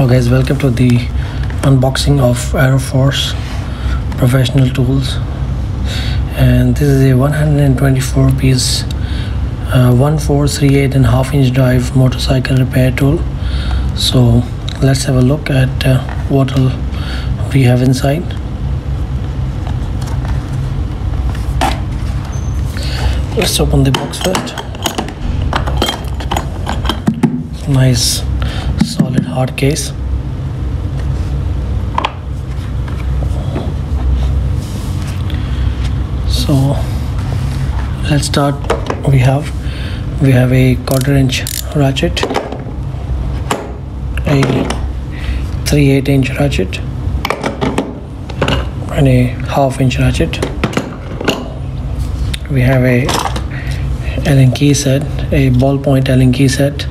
Hello guys, welcome to the unboxing of AEROFORCE professional tools, and this is a 124 piece 1438.5 inch drive motorcycle repair tool. So let's have a look at what all we have inside. Let's open the box first. Nice solid hard case. So let's start. We have a 1/4 inch ratchet, a 3/8 inch ratchet, and a 1/2 inch ratchet. We have a Allen key set, a ballpoint Allen key set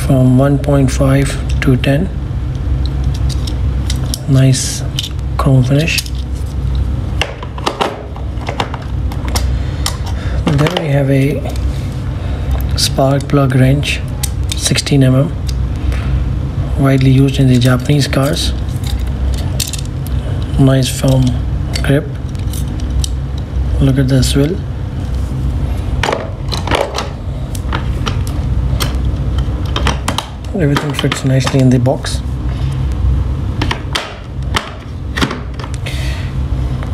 from 1.5 to 10. Nice chrome finish. Then we have a spark plug wrench, 16 mm, widely used in the Japanese cars. Nice firm grip. Look at the swivel. Everything fits nicely in the box.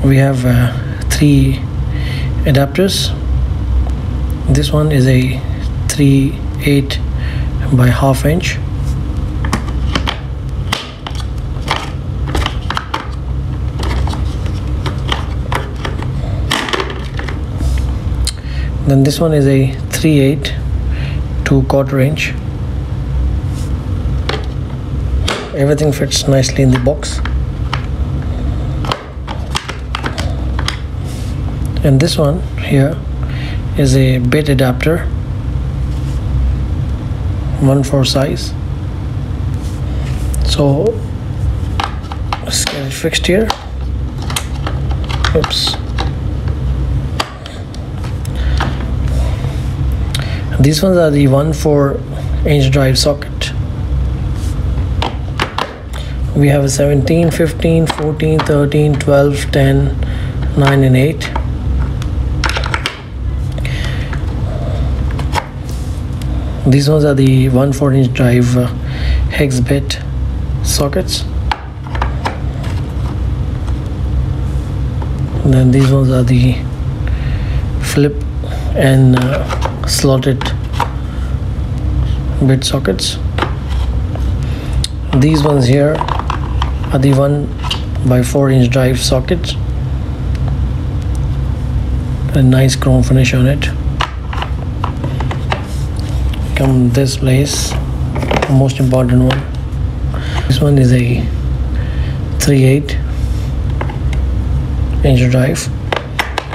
We have 3 adapters. This one is a 3/8 by 1/2 inch. Then this one is a 3/8 to 1/4 inch. Everything fits nicely in the box. And this one here is a bit adapter, 1/4 size. So let's get it fixed here. Oops. These ones are the 1/4 inch drive socket. We have a 17, 15, 14, 13, 12, 10, 9 and 8. These ones are the 1/4 inch drive hex bit sockets. And then these ones are the flip and slotted bit sockets. These ones here are the 1/4 inch drive sockets. A nice chrome finish on it. Come this place, the most important one. This one is a 3/8 inch drive.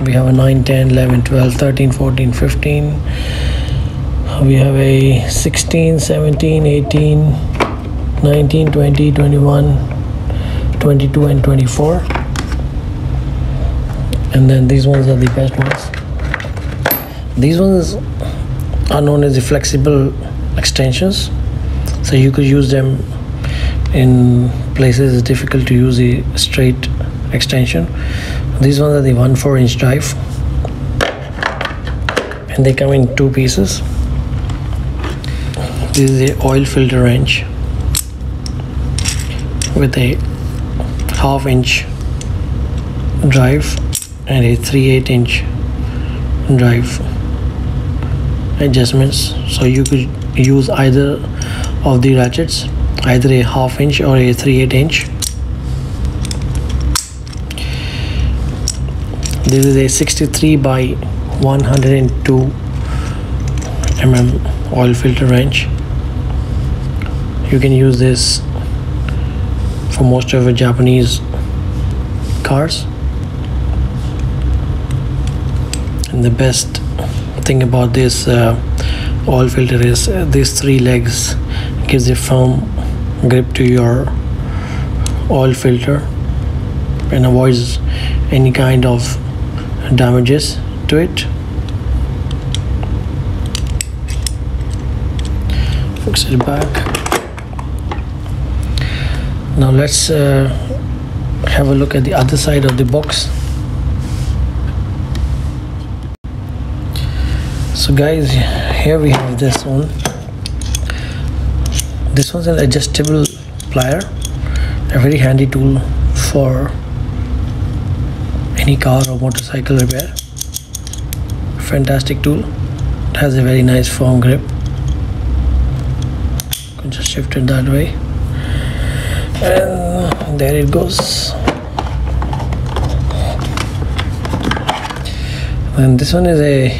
We have a 9, 10, 11, 12, 13, 14, 15. We have a 16, 17, 18, 19, 20, 21, 22 and 24. And then these ones are the best ones. These ones are known as the flexible extensions, so you could use them in places it's difficult to use the straight extension. These ones are the 1/4 inch drive, and they come in 2 pieces. This is a oil filter wrench with a 1/2 inch drive and a 3/8 inch drive adjustments. So you could use either of the ratchets, either a 1/2 inch or a 3/8 inch. This is a 63 by 102 mm oil filter wrench. You can use this for most of the Japanese cars. And the best thing about this oil filter is these 3 legs gives a firm grip to your oil filter and avoids any kind of damages to it. fix it back. Now let's have a look at the other side of the box. So guys, here we have this one. This one's an adjustable plier, a very handy tool for any car or motorcycle repair. Fantastic tool. It has a very nice firm grip. You can just shift it that way, and there it goes. And this one is a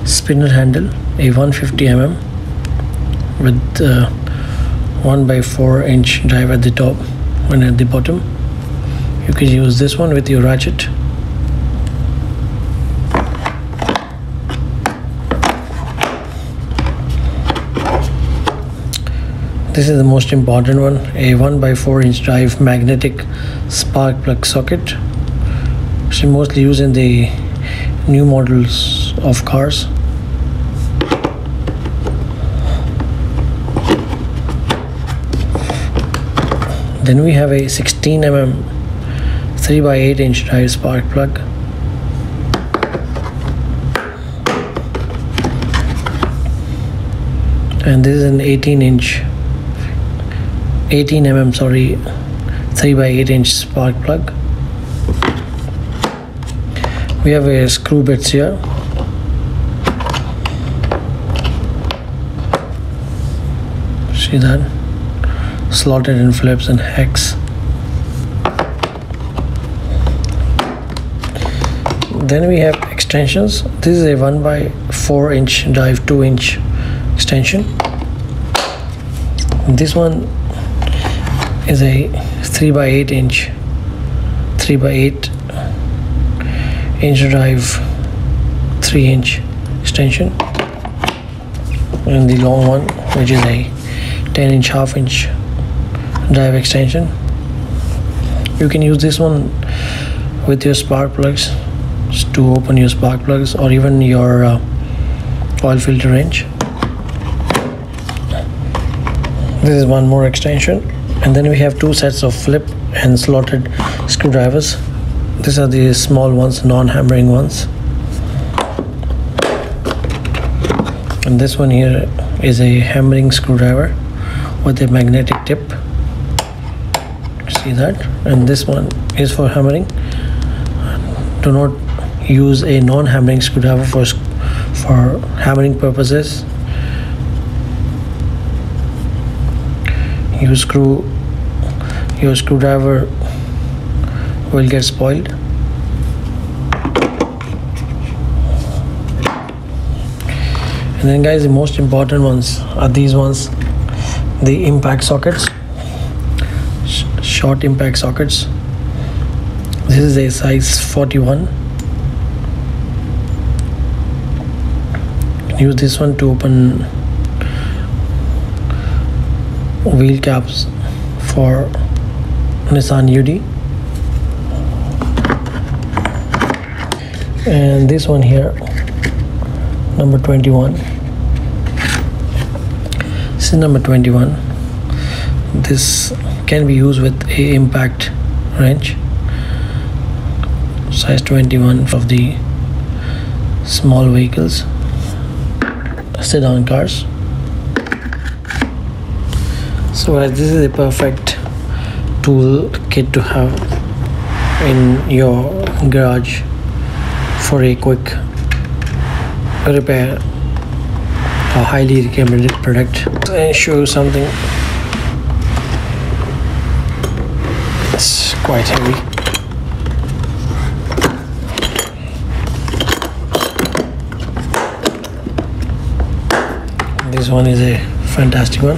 spinner handle, a 150 mm with 1/4 inch drive at the top and at the bottom. You can use this one with your ratchet. This is the most important one, a 1/4 inch drive magnetic spark plug socket, which is mostly used in the new models of cars. Then we have a 16 mm 3/8 inch drive spark plug. And this is an 18 mm 3/8 inch spark plug. We have a screw bits here. See that? Slotted in flips and hex. Then we have extensions. This is a 1/4 inch drive 2 inch extension. This one is a 3/8 inch drive 3 inch extension, and the long one, which is a 10 inch half inch drive extension. You can use this one with your spark plugs to open your spark plugs, or even your oil filter wrench. This is one more extension. And then we have two sets of flip and slotted screwdrivers. These are the small ones, non-hammering ones. And this one here is a hammering screwdriver with a magnetic tip. See that? And this one is for hammering. Do not use a non-hammering screwdriver for hammering purposes. Your screwdriver will get spoiled. And then guys, the most important ones are these ones, the impact sockets, short impact sockets. This is a size 41. Use this one to open wheel caps for Nissan UD. And this one here, number 21. This is number 21. This can be used with a impact wrench, size 21 of the small vehicles, sedan cars. So this is a perfect tool kit to have in your garage for a quick repair, a highly recommended product. I'll show you something. It's quite heavy. This one is a fantastic one.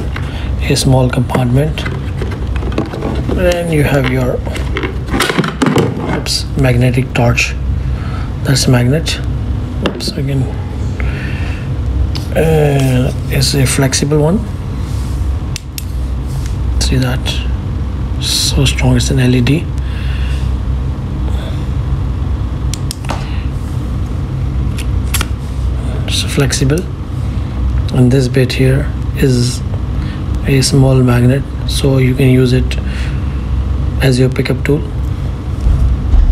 A small compartment, and you have your magnetic torch. That's magnet. Again, it's a flexible one. See that? So strong. It's an LED. It's flexible. And this bit here is a small magnet, so you can use it as your pickup tool.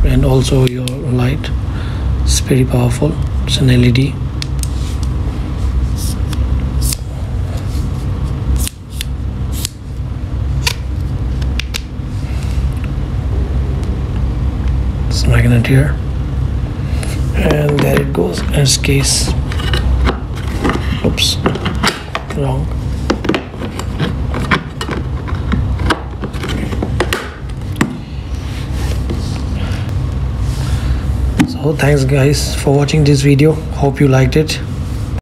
And also your light, it's pretty powerful. It's an LED. This magnet here, and there it goes in its case. Oops, wrong. So thanks guys for watching this video. Hope you liked it.